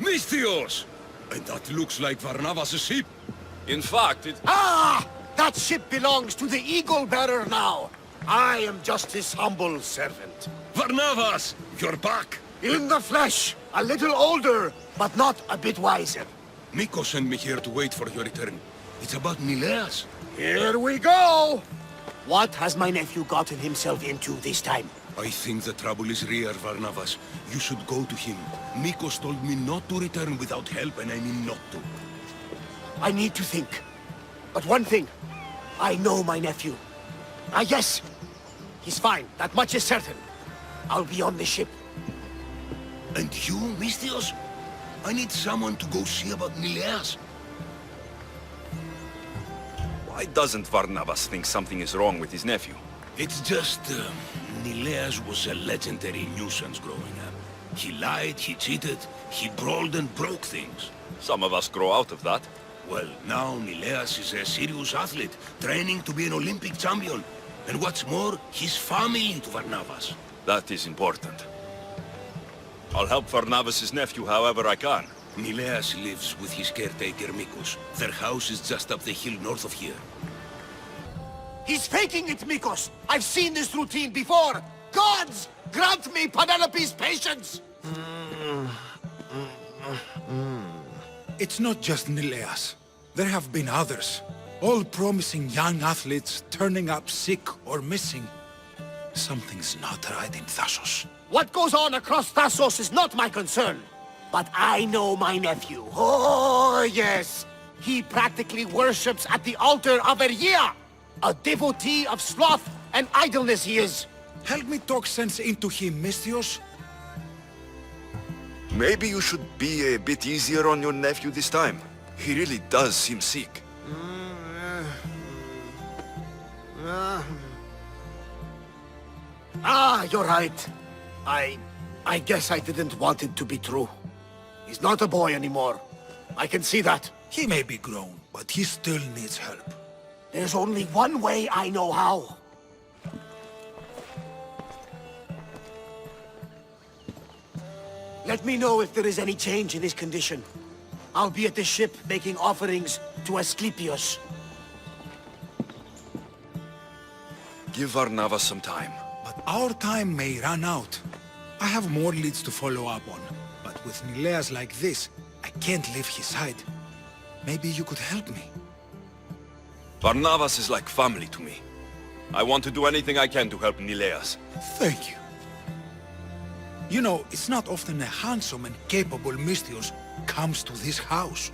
Mystios! And that looks like Varnavas' ship. In fact, it... Ah! That ship belongs to the Eagle Bearer now. I am just his humble servant. Varnavas! You're back! In the flesh, a little older, but not a bit wiser. Mikkos sent me here to wait for your return. It's about Milos. Here we go! What has my nephew gotten himself into this time? I think the trouble is real, Varnavas. You should go to him. Mikkos told me not to return without help, and I mean not to. I need to think. But one thing, I know my nephew. Ah, yes. He's fine, that much is certain. I'll be on the ship. And you, Mystios? I need someone to go see about Milos. Why doesn't Varnavas think something is wrong with his nephew? It's just, Milos was a legendary nuisance growing up. He lied, he cheated, he brawled and broke things. Some of us grow out of that. Well, now Milos is a serious athlete, training to be an Olympic champion. And what's more, he's family to Varnavas. That is important. I'll help Varnavas' nephew however I can. Milos lives with his caretaker Mikkos. Their house is just up the hill north of here. He's faking it, Mikkos! I've seen this routine before! Gods! Grant me Penelope's patience! It's not just Milos. There have been others. All promising young athletes turning up sick or missing. Something's not right in Thassos. What goes on across Thassos is not my concern. But I know my nephew. Oh, yes. He practically worships at the altar of Ergia. A devotee of sloth and idleness he is. Help me talk sense into him, Mystios. Maybe you should be a bit easier on your nephew this time. He really does seem sick. Ah, you're right. I guess I didn't want it to be true. He's not a boy anymore. I can see that. He may be grown, but he still needs help. There's only one way I know how. Let me know if there is any change in his condition. I'll be at the ship making offerings to Asclepios. Give Varnavas some time. But our time may run out. I have more leads to follow up on. But with Milos like this, I can't leave his side. Maybe you could help me. Varnavas is like family to me. I want to do anything I can to help Nileas. Thank you. You know, it's not often a handsome and capable Mystios comes to this house.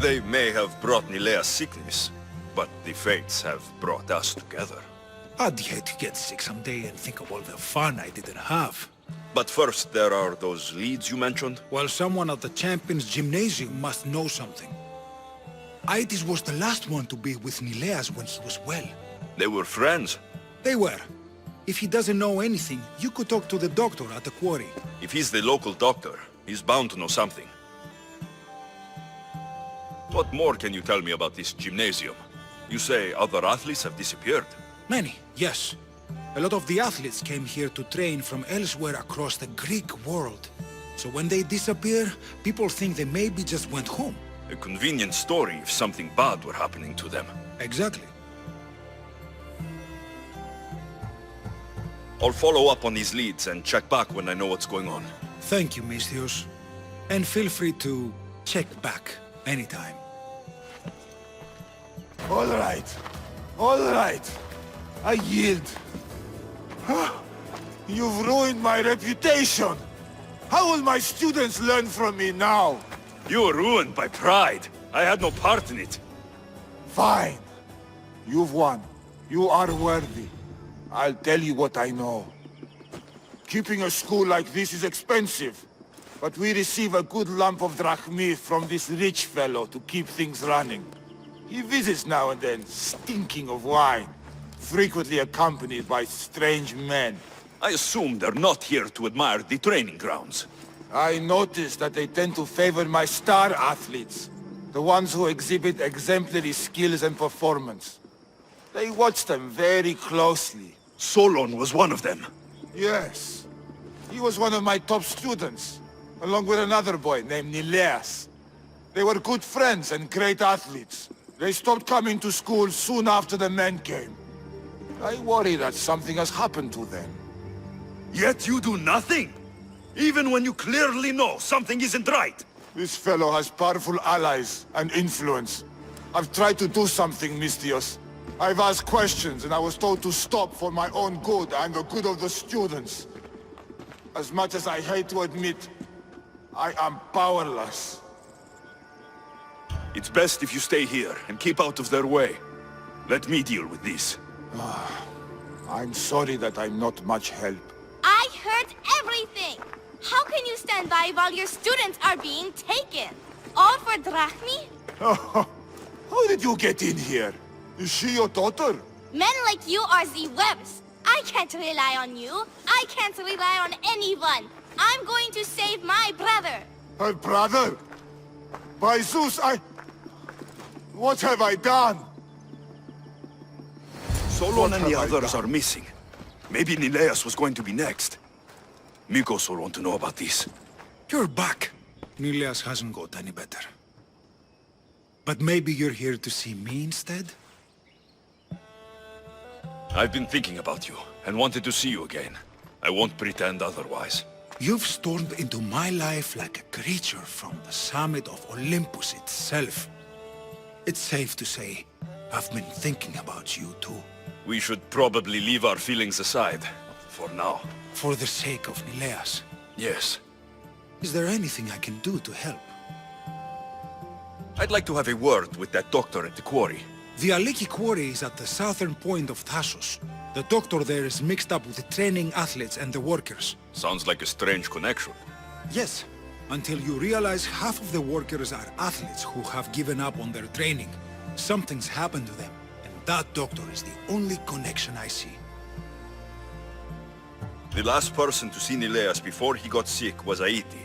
They may have brought Nileas sickness, but the fates have brought us together. I'd hate to get sick someday and think of all the fun I didn't have. But first, there are those leads you mentioned. Well, someone at the Champions Gymnasium must know something. Aiti was the last one to be with Nileas when he was well. They were friends. They were. If he doesn't know anything, you could talk to the doctor at the quarry. If he's the local doctor, he's bound to know something. What more can you tell me about this gymnasium? You say other athletes have disappeared? Many, yes. A lot of the athletes came here to train from elsewhere across the Greek world. So when they disappear, people think they maybe just went home. A convenient story if something bad were happening to them. Exactly. I'll follow up on these leads and check back when I know what's going on. Thank you, Mystios. And feel free to check back anytime. All right. All right. I yield. You've ruined my reputation. How will my students learn from me now? You were ruined by pride. I had no part in it. Fine. You've won. You are worthy. I'll tell you what I know. Keeping a school like this is expensive, but we receive a good lump of drachmi from this rich fellow to keep things running. He visits now and then, stinking of wine, frequently accompanied by strange men. I assume they're not here to admire the training grounds. I noticed that they tend to favor my star athletes, the ones who exhibit exemplary skills and performance. They watch them very closely. Solon was one of them. Yes. He was one of my top students, along with another boy named Nileas. They were good friends and great athletes. They stopped coming to school soon after the men came. I worry that something has happened to them. Yet you do nothing? Even when you clearly know something isn't right? This fellow has powerful allies and influence. I've tried to do something, Mistios. I've asked questions and I was told to stop for my own good and the good of the students. As much as I hate to admit, I am powerless. It's best if you stay here and keep out of their way. Let me deal with this. I'm sorry that I'm not much help. I heard everything! How can you stand by while your students are being taken? All for drachmi? How did you get in here? Is she your daughter? Men like you are the webs. I can't rely on you. I can't rely on anyone. I'm going to save my brother. Her brother? By Zeus, what have I done? Solon and the have I others done? are missing. Maybe Nileas was going to be next. Mikkos will want to know about this. You're back. Nileas hasn't got any better. But maybe you're here to see me instead? I've been thinking about you, and wanted to see you again. I won't pretend otherwise. You've stormed into my life like a creature from the summit of Olympus itself. It's safe to say, I've been thinking about you too. We should probably leave our feelings aside, for now. For the sake of Nileas. Yes. Is there anything I can do to help? I'd like to have a word with that doctor at the quarry. The Aliki quarry is at the southern point of Thassos. The doctor there is mixed up with the training athletes and the workers. Sounds like a strange connection. Yes, until you realize half of the workers are athletes who have given up on their training. Something's happened to them, and that doctor is the only connection I see. The last person to see Nileas before he got sick was Aiti.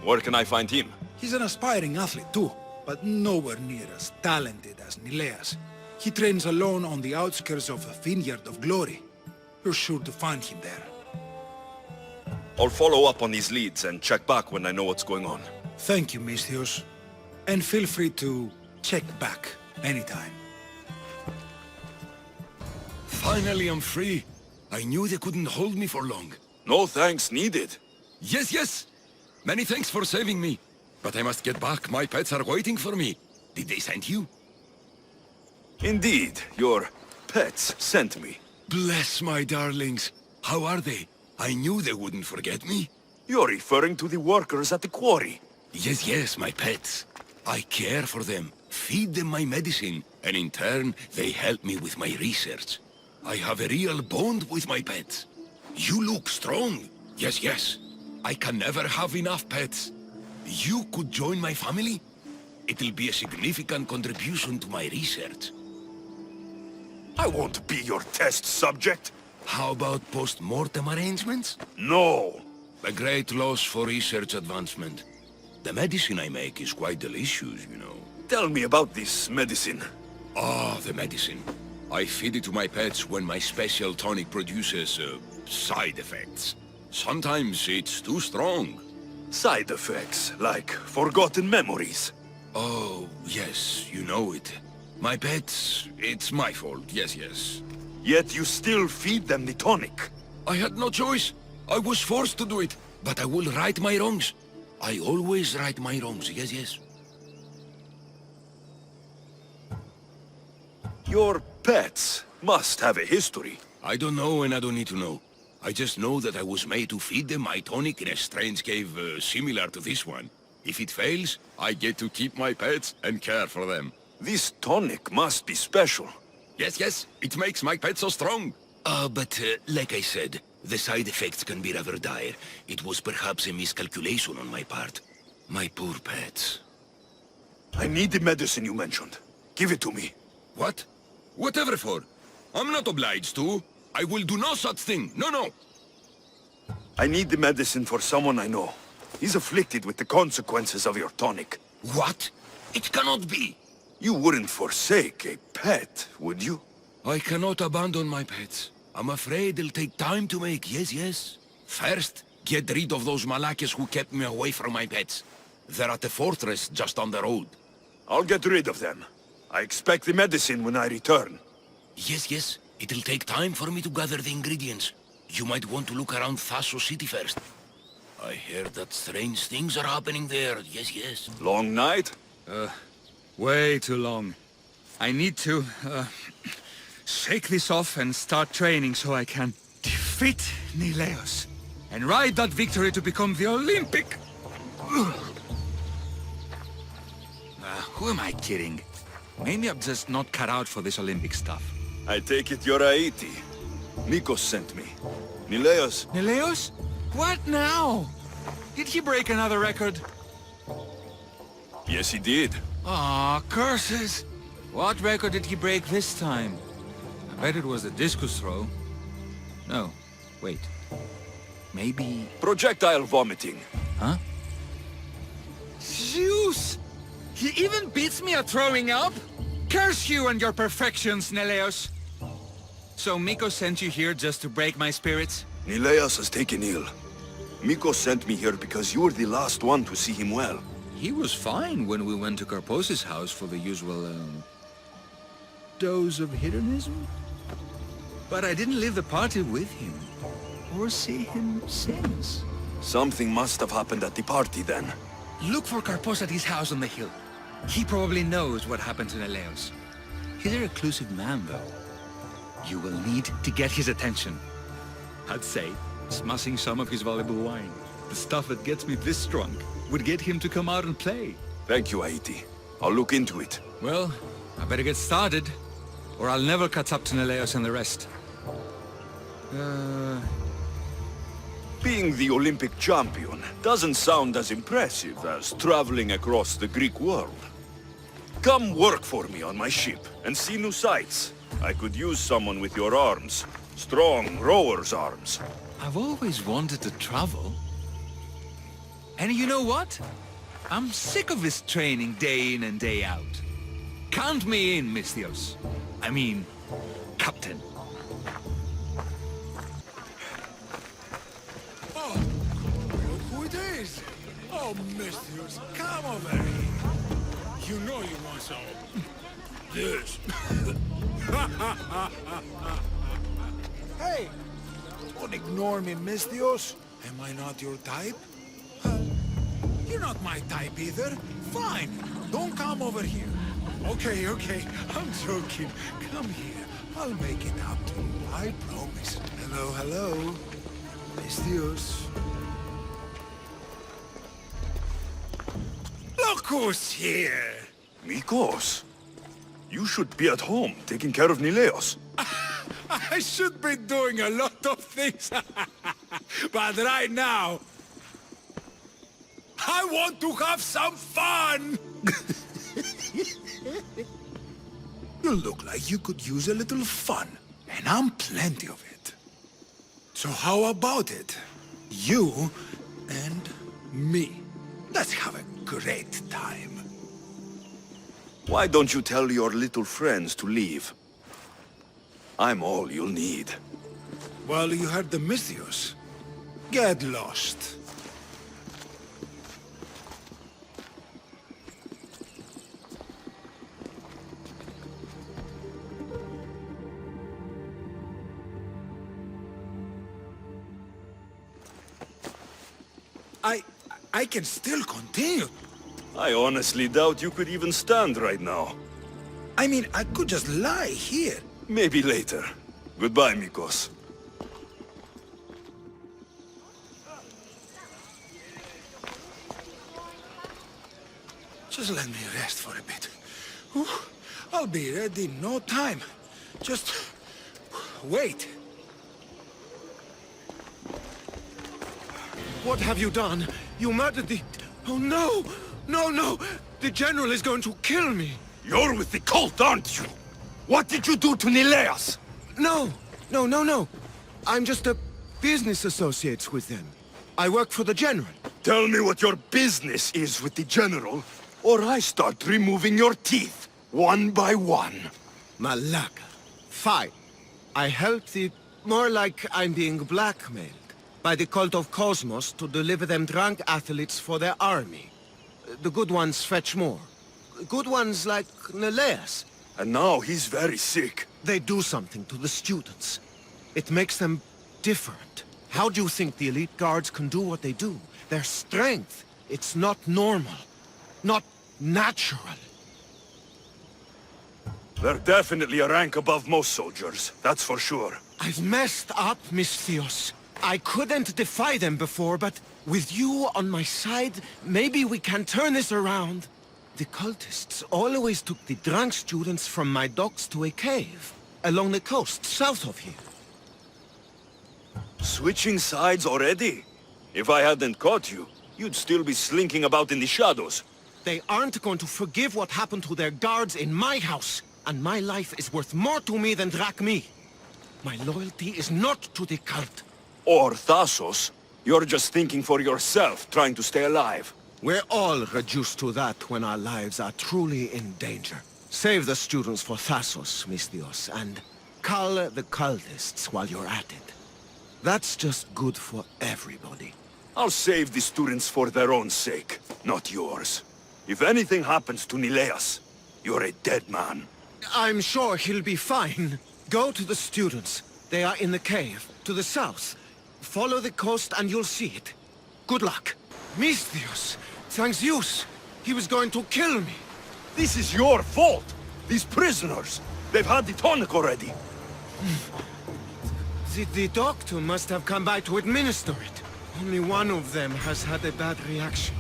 Where can I find him? He's an aspiring athlete too, but nowhere near as talented as Nileas. He trains alone on the outskirts of a vineyard of glory. You're sure to find him there. I'll follow up on these leads and check back when I know what's going on. Thank you, Mistios. And feel free to check back anytime. Finally, I'm free. I knew they couldn't hold me for long. No thanks needed. Yes. Many thanks for saving me. But I must get back. My pets are waiting for me. Did they send you? Indeed, your pets sent me. Bless my darlings. How are they? I knew they wouldn't forget me. You're referring to the workers at the quarry. Yes, my pets. I care for them, feed them my medicine, and in turn, they help me with my research. I have a real bond with my pets. You look strong. Yes. I can never have enough pets. You could join my family? It'll be a significant contribution to my research. I won't be your test subject. How about post-mortem arrangements? No. A great loss for research advancement. The medicine I make is quite delicious, you know. Tell me about this medicine. The medicine. I feed it to my pets when my special tonic produces, side effects. Sometimes it's too strong. Side effects, like forgotten memories. Oh, yes, you know it. My pets, it's my fault, yes. Yet you still feed them the tonic. I had no choice. I was forced to do it, but I will right my wrongs. I always right my wrongs, yes. Your pets must have a history. I don't know and I don't need to know. I just know that I was made to feed them my tonic in a strange cave similar to this one. If it fails, I get to keep my pets and care for them. This tonic must be special. Yes, it makes my pets so strong. But like I said, the side effects can be rather dire. It was perhaps a miscalculation on my part. My poor pets. I need the medicine you mentioned. Give it to me. What? Whatever for. I'm not obliged to. I will do no such thing. No. I need the medicine for someone I know. He's afflicted with the consequences of your tonic. What? It cannot be. You wouldn't forsake a pet, would you? I cannot abandon my pets. I'm afraid it'll take time to make, yes. First, Get rid of those Malakas who kept me away from my pets. They're at the fortress just on the road. I'll get rid of them. I expect the medicine when I return. Yes. It'll take time for me to gather the ingredients. You might want to look around Thasos city first. I heard that strange things are happening there. Yes. Long night? Way too long. I need to, shake this off and start training so I can defeat Milos and ride that victory to become the Olympic. Who am I kidding? Maybe I'm just not cut out for this Olympic stuff. I take it you're Aiti. Mikkos sent me. Milos? Milos? What now? Did he break another record? Yes, he did. Aw, curses! What record did he break this time? I bet it was the discus throw. No, wait. Maybe... Projectile vomiting. Huh? Zeus! He even beats me at throwing up? Curse you and your perfections, Neleos! So Mikkos sent you here just to break my spirits? Nileas has taken ill. Mikkos sent me here because you were the last one to see him well. He was fine when we went to Karpos's house for the usual, dose of hedonism. But I didn't leave the party with him, or see him since. Something must have happened at the party then. Look for Karpos at his house on the hill. He probably knows what happened to Neleos. He's a reclusive man, though. You will need to get his attention. I'd say, smashing some of his valuable wine. The stuff that gets me this drunk would get him to come out and play. Thank you, Aiti. I'll look into it. Well, I better get started, or I'll never catch up to Neleos and the rest. Being the Olympic champion doesn't sound as impressive as traveling across the Greek world. Come work for me on my ship and see new sights. I could use someone with your arms. Strong rower's arms. I've always wanted to travel. And you know what? I'm sick of this training day in and day out. Count me in, Misthios. I mean, Captain. Oh, look who it is. Oh, Misthios, come over here. You know you want some. This. Hey, don't ignore me, Misthios. Am I not your type? You're not my type either. Fine, don't come over here. Okay, I'm joking. Come here. I'll make it up to you, I promise. Hello. Misthios. Look who's here! Mikkos, you should be at home taking care of Nileos. I should be doing a lot of things. But right now, I want to have some fun! You look like you could use a little fun, and I'm plenty of it. So how about it? You and me. Let's have a great time. Why don't you tell your little friends to leave? I'm all you'll need. Well, you heard the Misthios. Get lost. I can still continue. I honestly doubt you could even stand right now. I mean, I could just lie here. Maybe later. Goodbye, Mikkos. Just let me rest for a bit. Whew, I'll be ready in no time. Just wait. What have you done? You murdered the... Oh, no! No! The General is going to kill me! You're with the cult, aren't you? What did you do to Nileas? No! I'm just a business associate with them. I work for the General. Tell me what your business is with the General, or I start removing your teeth, one by one. Malaka. Fine. I help the... More like I'm being blackmailed. by the cult of Cosmos to deliver them drunk athletes for their army. The good ones fetch more. Good ones like Neleas. And now he's very sick. They do something to the students. It makes them different. How do you think the elite guards can do what they do? Their strength, it's not normal. Not natural. They're definitely a rank above most soldiers, that's for sure. I've messed up, Misthios. I couldn't defy them before, but with you on my side, maybe we can turn this around. The cultists always took the drunk students from my docks to a cave, along the coast, south of here. Switching sides already? If I hadn't caught you, you'd still be slinking about in the shadows. They aren't going to forgive what happened to their guards in my house, and my life is worth more to me than Drachmi. My loyalty is not to the cult. Or Thassos. You're just thinking for yourself, trying to stay alive. We're all reduced to that when our lives are truly in danger. Save the students for Thassos, Misthios, and cull the cultists while you're at it. That's just good for everybody. I'll save the students for their own sake, not yours. If anything happens to Neleas, you're a dead man. I'm sure he'll be fine. Go to the students. They are in the cave, to the south. Follow the coast and you'll see it. Good luck. Misthios, thanks Zeus. He was going to kill me. This is your fault! These prisoners! They've had the tonic already! The doctor must have come by to administer it. Only one of them has had a bad reaction.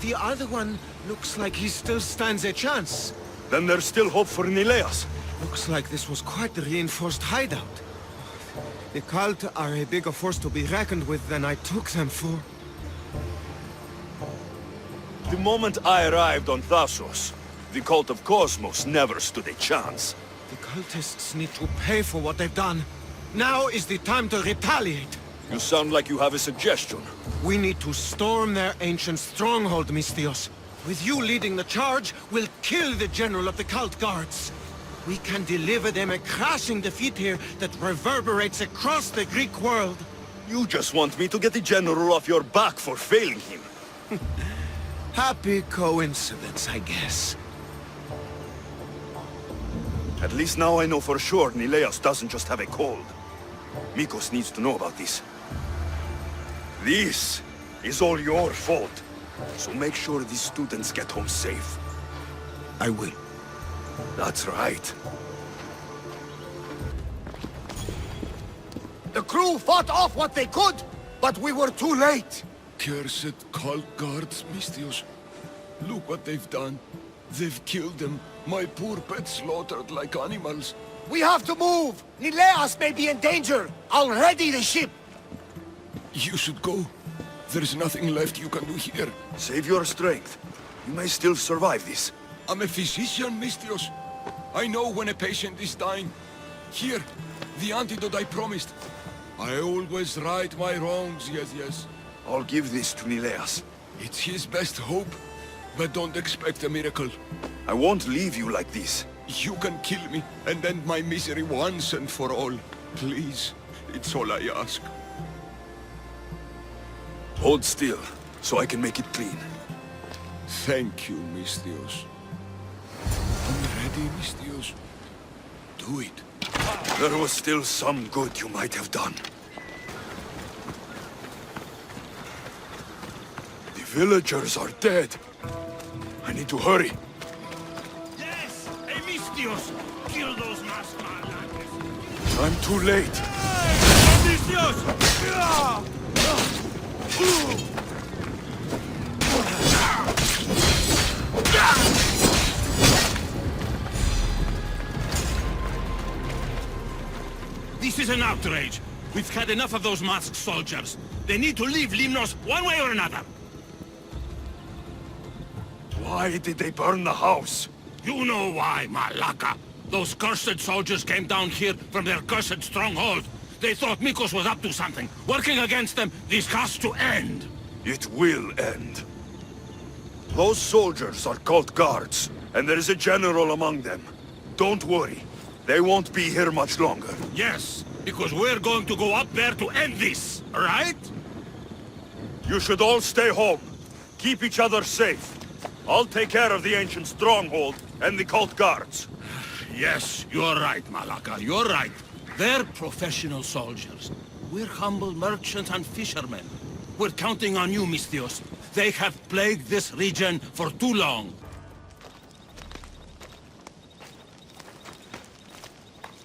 The other one looks like he still stands a chance. Then there's still hope for Neleas. Looks like this was quite a reinforced hideout. The cult are a bigger force to be reckoned with than I took them for. The moment I arrived on Thassos, the cult of Cosmos never stood a chance. The cultists need to pay for what they've done. Now is the time to retaliate. You sound like you have a suggestion. We need to storm their ancient stronghold, Misthios. With you leading the charge, we'll kill the general of the cult guards. We can deliver them a crashing defeat here that reverberates across the Greek world. You just want me to get the general off your back for failing him. Happy coincidence, I guess. At least now I know for sure Neleas doesn't just have a cold. Mikkos needs to know about this. This is all your fault. So make sure these students get home safe. I will. That's right. The crew fought off what they could, but we were too late. Cursed cult guards, Misthios. Look what they've done. They've killed them. My poor pets slaughtered like animals. We have to move! Neleas may be in danger! I'll ready the ship! You should go. There's nothing left you can do here. Save your strength. You may still survive this. I'm a physician, Misthios. I know when a patient is dying. Here, the antidote I promised. I always right my wrongs, yes. I'll give this to Neleas. It's his best hope, but don't expect a miracle. I won't leave you like this. You can kill me and end my misery once and for all. Please, it's all I ask. Hold still, so I can make it clean. Thank you, Misthios. I'm ready, Misthios. Do it. There was still some good you might have done. The villagers are dead. I need to hurry. Yes! Hey, Misthios! Kill those masked man. I'm too late. Misthios! This is an outrage. We've had enough of those masked soldiers. They need to leave Limnos one way or another. Why did they burn the house? You know why, Malaka. Those cursed soldiers came down here from their cursed stronghold. They thought Mikkos was up to something. Working against them, this has to end. It will end. Those soldiers are cult guards, and there is a general among them. Don't worry. They won't be here much longer. Yes, because we're going to go up there to end this. right? You should all stay home. Keep each other safe. I'll take care of the ancient stronghold and the cult guards. Yes, you're right, Malaka, you're right. They're professional soldiers. We're humble merchants and fishermen. We're counting on you, Misthios. They have plagued this region for too long.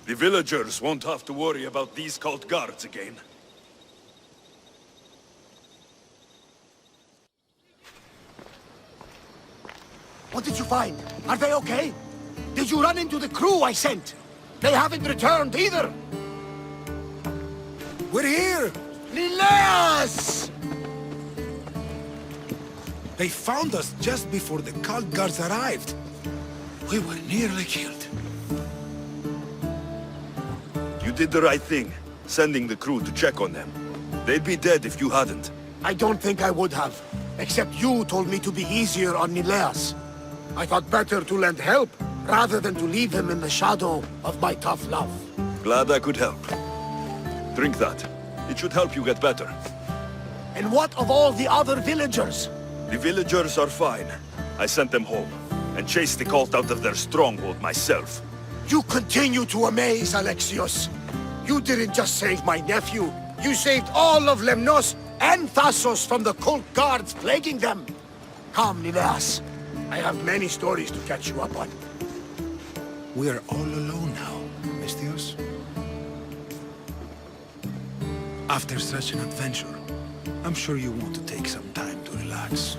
The villagers won't have to worry about these cult guards again. What did you find? Are they okay? Did you run into the crew I sent? They haven't returned either. We're here! Nileas! They found us just before the cult guards arrived. We were nearly killed. You did the right thing, sending the crew to check on them. They'd be dead if you hadn't. I don't think I would have. Except you told me to be easier on Nileas. I thought better to lend help, rather than to leave him in the shadow of my tough love. Glad I could help. Drink that. It should help you get better. And what of all the other villagers? The villagers are fine. I sent them home, and chased the cult out of their stronghold myself. You continue to amaze, Alexios. You didn't just save my nephew. You saved all of Lemnos and Thassos from the cult guards plaguing them. Come, Nileas. I have many stories to catch you up on. We're all alone now, Misthios. After such an adventure, I'm sure you want to take some time to relax.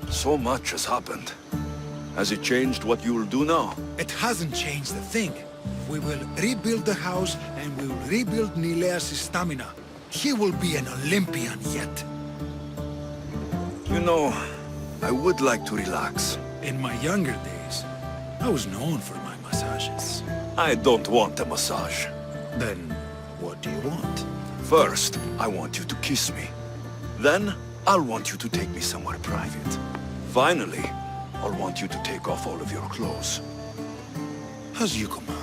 So much has happened. Has it changed what you'll do now? It hasn't changed a thing. We will rebuild the house, and we will rebuild Nileas' stamina. He will be an Olympian yet. You know, I would like to relax. In my younger days, I was known for my massages. I don't want a massage. Then, what do you want? First, I want you to kiss me. Then, I'll want you to take me somewhere private. Finally, I'll want you to take off all of your clothes. As you command.